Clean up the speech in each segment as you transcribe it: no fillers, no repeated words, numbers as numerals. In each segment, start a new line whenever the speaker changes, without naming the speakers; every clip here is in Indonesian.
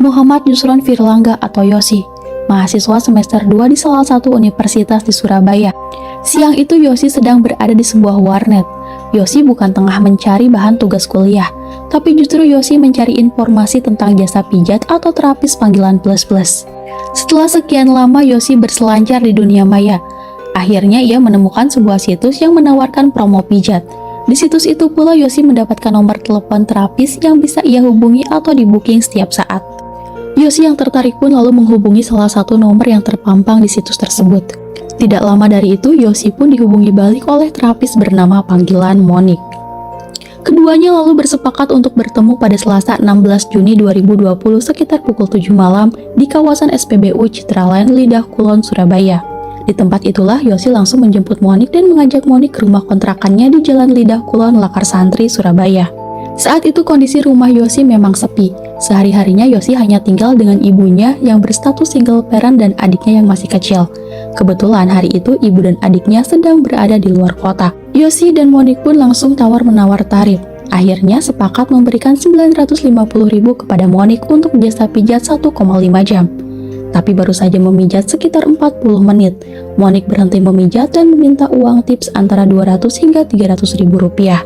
Muhammad Yusron Firlangga atau Yosi, mahasiswa semester 2 di salah satu universitas di Surabaya. Siang itu Yosi sedang berada di sebuah warnet. Yosi bukan tengah mencari bahan tugas kuliah, tapi justru Yosi mencari informasi tentang jasa pijat atau terapis panggilan plus-plus. Setelah sekian lama Yosi berselancar di dunia maya, akhirnya ia menemukan sebuah situs yang menawarkan promo pijat. Di situs itu pula Yosi mendapatkan nomor telepon terapis yang bisa ia hubungi atau di-booking setiap saat. Yosi yang tertarik pun lalu menghubungi salah satu nomor yang terpampang di situs tersebut. Tidak lama dari itu, Yosi pun dihubungi balik oleh terapis bernama panggilan Monik. Keduanya lalu bersepakat untuk bertemu pada Selasa 16 Juni 2020 sekitar pukul 7 malam di kawasan SPBU Citraland, Lidah Kulon, Surabaya. Di tempat itulah Yosi langsung menjemput Monik dan mengajak Monik ke rumah kontrakannya di Jalan Lidah Kulon, Lakar Santri, Surabaya. Saat itu kondisi rumah Yosi memang sepi. Sehari-harinya Yosi hanya tinggal dengan ibunya yang berstatus single parent dan adiknya yang masih kecil. Kebetulan hari itu ibu dan adiknya sedang berada di luar kota. Yosi dan Monik pun langsung tawar-menawar tarif. Akhirnya sepakat memberikan 950.000 kepada Monik untuk jasa pijat 1,5 jam. Tapi baru saja memijat sekitar 40 menit. Monik berhenti memijat dan meminta uang tips antara 200 hingga 300.000 rupiah.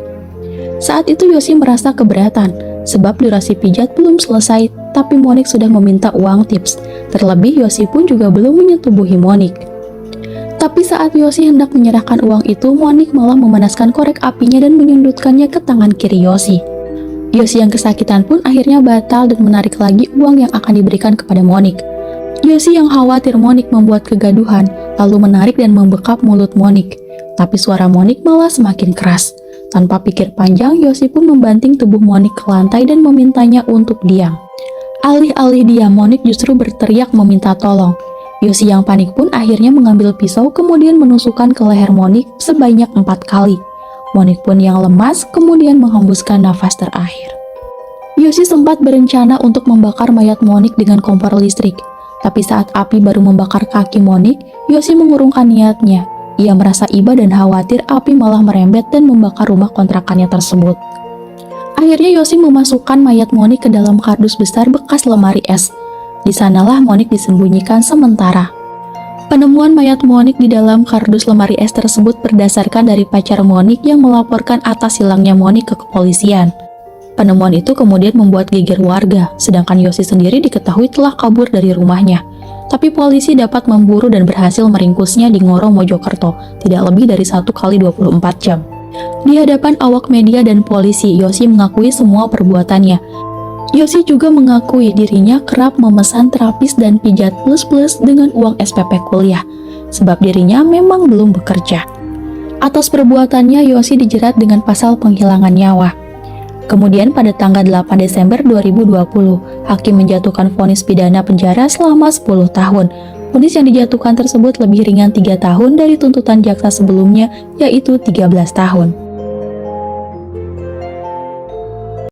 Saat itu Yosi merasa keberatan, sebab durasi pijat belum selesai, tapi Monik sudah meminta uang tips. Terlebih Yosi pun juga belum menyetubuhi Monik. Tapi saat Yosi hendak menyerahkan uang itu, Monik malah memanaskan korek apinya dan menyundutkannya ke tangan kiri Yosi. Yosi yang kesakitan pun akhirnya batal dan menarik lagi uang yang akan diberikan kepada Monik. Yosi yang khawatir Monik membuat kegaduhan, lalu menarik dan membekap mulut Monik. Tapi suara Monik malah semakin keras. Tanpa pikir panjang, Yosi pun membanting tubuh Monik ke lantai dan memintanya untuk diam. Alih-alih diam, Monik justru berteriak meminta tolong. Yosi yang panik pun akhirnya mengambil pisau kemudian menusukkan ke leher Monik sebanyak 4 kali. Monik pun yang lemas kemudian menghembuskan nafas terakhir. Yosi sempat berencana untuk membakar mayat Monik dengan kompor listrik. Tapi saat api baru membakar kaki Monik, Yosi mengurungkan niatnya. Ia merasa iba dan khawatir api malah merembet dan membakar rumah kontrakannya tersebut. Akhirnya Yosi memasukkan mayat Monik ke dalam kardus besar bekas lemari es. Di sanalah Monik disembunyikan sementara. Penemuan mayat Monik di dalam kardus lemari es tersebut berdasarkan dari pacar Monik yang melaporkan atas hilangnya Monik ke kepolisian. Penemuan itu kemudian membuat geger warga, sedangkan Yosi sendiri diketahui telah kabur dari rumahnya. Tapi polisi dapat memburu dan berhasil meringkusnya di Ngoro, Mojokerto, tidak lebih dari 1 kali 24 jam. Di hadapan awak media dan polisi, Yosi mengakui semua perbuatannya. Yosi juga mengakui dirinya kerap memesan terapis dan pijat plus-plus dengan uang SPP kuliah, sebab dirinya memang belum bekerja. Atas perbuatannya, Yosi dijerat dengan pasal penghilangan nyawa. Kemudian pada tanggal 8 Desember 2020, hakim menjatuhkan vonis pidana penjara selama 10 tahun. Vonis yang dijatuhkan tersebut lebih ringan 3 tahun dari tuntutan jaksa sebelumnya, yaitu 13 tahun.